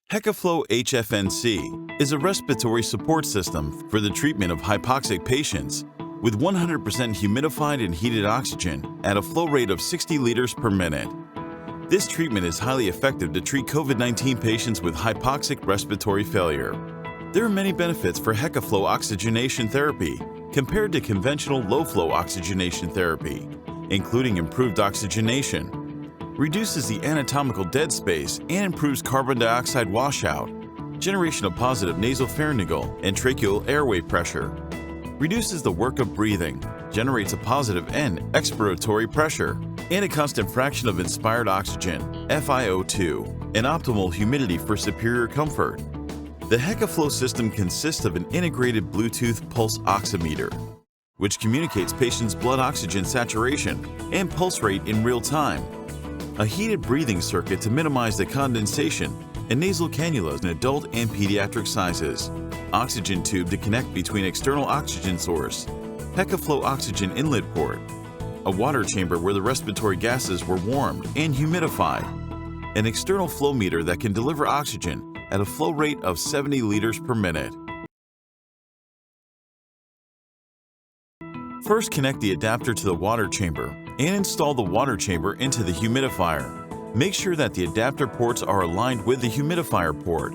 HekaFlow HFNC is a respiratory support system for the treatment of hypoxic patients with 100% humidified and heated oxygen at a flow rate of 60 liters per minute. This treatment is highly effective to treat COVID-19 patients with hypoxic respiratory failure. There are many benefits for HekaFlow oxygenation therapy compared to conventional low-flow oxygenation therapy, including improved oxygenation, reduces the anatomical dead space and improves carbon dioxide washout, generation of positive nasopharyngeal and tracheal airway pressure, reduces the work of breathing, generates a positive end expiratory pressure, and a constant fraction of inspired oxygen, FiO2, and optimal humidity for superior comfort. The HekaFlow system consists of an integrated Bluetooth pulse oximeter, which communicates patients' blood oxygen saturation and pulse rate in real time, a heated breathing circuit to minimize the condensation, and nasal cannulas in adult and pediatric sizes, oxygen tube to connect between external oxygen source, HekaFlow oxygen inlet port, a water chamber where the respiratory gases were warmed and humidified, an external flow meter that can deliver oxygen at a flow rate of 70 liters per minute. First, connect the adapter to the water chamber and install the water chamber into the humidifier. Make sure that the adapter ports are aligned with the humidifier port.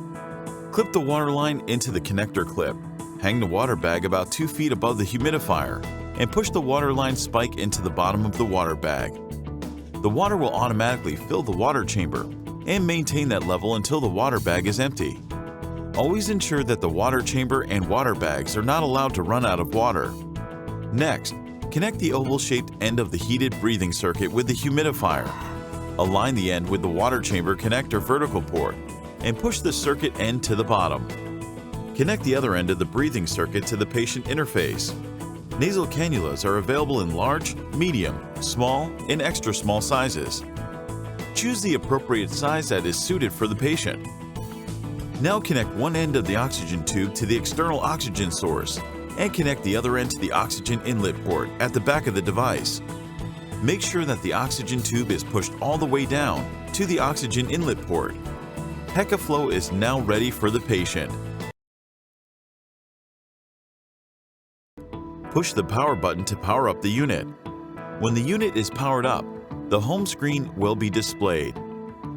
Clip the water line into the connector clip. Hang the water bag about 2 feet above the humidifier and push the water line spike into the bottom of the water bag. The water will automatically fill the water chamber and maintain that level until the water bag is empty. Always ensure that the water chamber and water bags are not allowed to run out of water. Next, connect the oval-shaped end of the heated breathing circuit with the humidifier. Align the end with the water chamber connector vertical port and push the circuit end to the bottom. Connect the other end of the breathing circuit to the patient interface. Nasal cannulas are available in large, medium, small, and extra small sizes. Choose the appropriate size that is suited for the patient. Now connect one end of the oxygen tube to the external oxygen source and connect the other end to the oxygen inlet port at the back of the device. Make sure that the oxygen tube is pushed all the way down to the oxygen inlet port. HekaFlow is now ready for the patient. Push the power button to power up the unit. When the unit is powered up, the home screen will be displayed.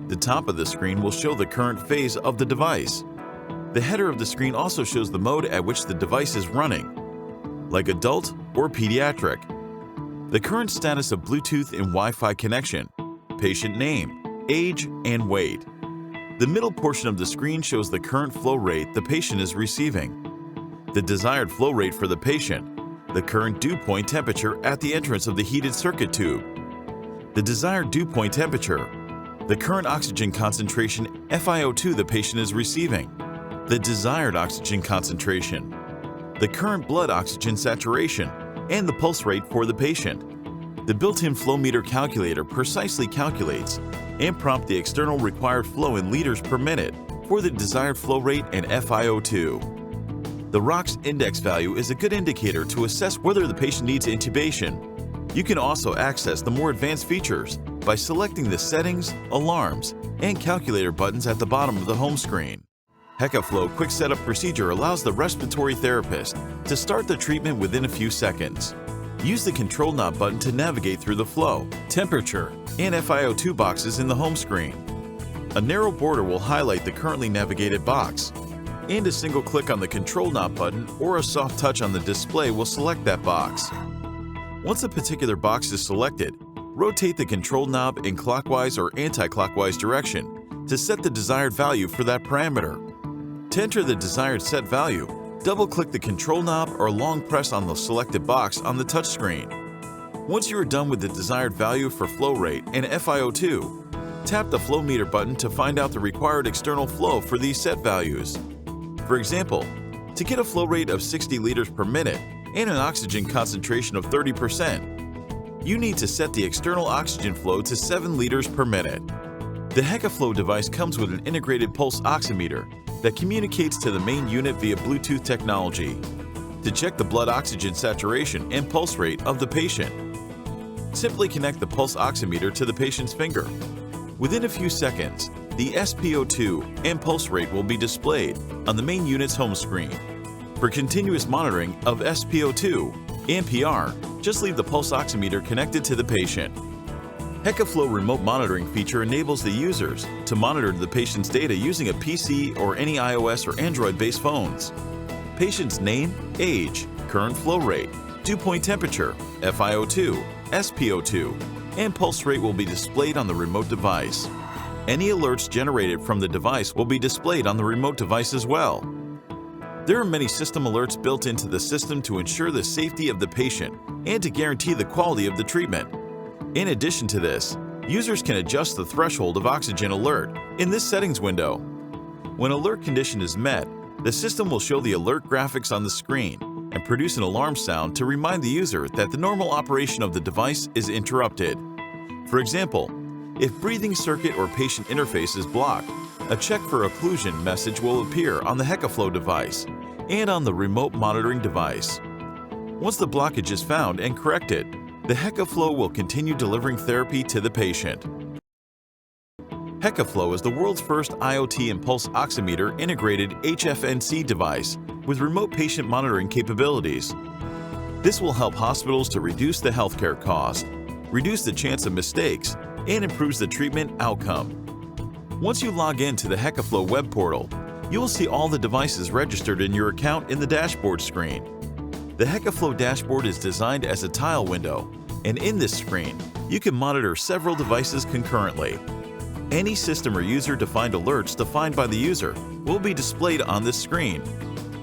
The top of the screen will show the current phase of the device. The header of the screen also shows the mode at which the device is running, like adult or pediatric, the current status of Bluetooth and Wi-Fi connection, patient name, age, and weight. The middle portion of the screen shows the current flow rate the patient is receiving, the desired flow rate for the patient, the current dew point temperature at the entrance of the heated circuit tube, the desired dew point temperature, the current oxygen concentration FiO2 the patient is receiving, the desired oxygen concentration, the current blood oxygen saturation, and the pulse rate for the patient. The built-in flow meter calculator precisely calculates and prompts the external required flow in liters per minute for the desired flow rate and FiO2. The ROX index value is a good indicator to assess whether the patient needs intubation. You can also access the more advanced features by selecting the Settings, Alarms, and Calculator buttons at the bottom of the home screen. HekaFlow Quick Setup Procedure allows the respiratory therapist to start the treatment within a few seconds. Use the control knob button to navigate through the flow, temperature, and FiO2 boxes in the home screen. A narrow border will highlight the currently navigated box, and a single click on the control knob button or a soft touch on the display will select that box. Once a particular box is selected, rotate the control knob in clockwise or anti-clockwise direction to set the desired value for that parameter. To enter the desired set value, double-click the control knob or long press on the selected box on the touchscreen. Once you are done with the desired value for flow rate and FiO2, tap the flow meter button to find out the required external flow for these set values. For example, to get a flow rate of 60 liters per minute and an oxygen concentration of 30%, you need to set the external oxygen flow to 7 liters per minute. The HekaFlow device comes with an integrated pulse oximeter that communicates to the main unit via Bluetooth technology to check the blood oxygen saturation and pulse rate of the patient. Simply connect the pulse oximeter to the patient's finger. Within a few seconds, the SpO2 and pulse rate will be displayed on the main unit's home screen. For continuous monitoring of SpO2 and PR, just leave the pulse oximeter connected to the patient. HekaFlow remote monitoring feature enables the users to monitor the patient's data using a PC or any iOS or Android-based phones. Patient's name, age, current flow rate, dew point temperature, FiO2, SpO2, and pulse rate will be displayed on the remote device. Any alerts generated from the device will be displayed on the remote device as well. There are many system alerts built into the system to ensure the safety of the patient and to guarantee the quality of the treatment. In addition to this, users can adjust the threshold of oxygen alert in this settings window. When alert condition is met, the system will show the alert graphics on the screen and produce an alarm sound to remind the user that the normal operation of the device is interrupted. For example, if breathing circuit or patient interface is blocked, a check for occlusion message will appear on the HekaFlow device and on the remote monitoring device. Once the blockage is found and corrected, the HekaFlow will continue delivering therapy to the patient. HekaFlow is the world's first IoT and pulse oximeter integrated HFNC device with remote patient monitoring capabilities. This will help hospitals to reduce the healthcare cost, reduce the chance of mistakes, and improves the treatment outcome. Once you log in to the HekaFlow web portal, you will see all the devices registered in your account in the dashboard screen. The HekaFlow dashboard is designed as a tile window, and in this screen, you can monitor several devices concurrently. Any system or user-defined alerts defined by the user will be displayed on this screen.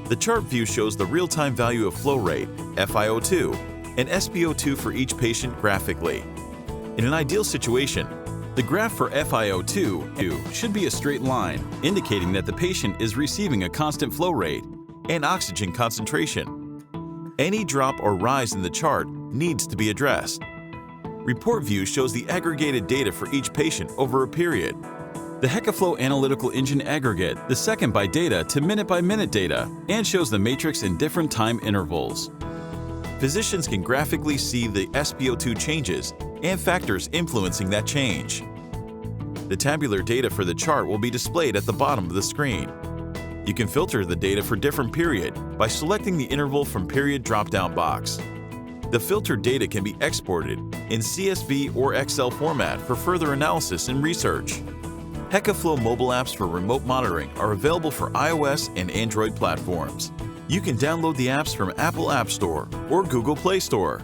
The chart view shows the real-time value of flow rate, FiO2, and SpO2 for each patient graphically. In an ideal situation, the graph for FiO2 should be a straight line, indicating that the patient is receiving a constant flow rate and oxygen concentration. Any drop or rise in the chart needs to be addressed. Report view shows the aggregated data for each patient over a period. The HekaFlow Analytical Engine aggregate the second-by data to minute-by-minute data and shows the matrix in different time intervals. Physicians can graphically see the SpO2 changes and factors influencing that change. The tabular data for the chart will be displayed at the bottom of the screen. You can filter the data for different period by selecting the interval from period drop-down box. The filtered data can be exported in CSV or Excel format for further analysis and research. HekaFlow mobile apps for remote monitoring are available for iOS and Android platforms. You can download the apps from Apple App Store or Google Play Store.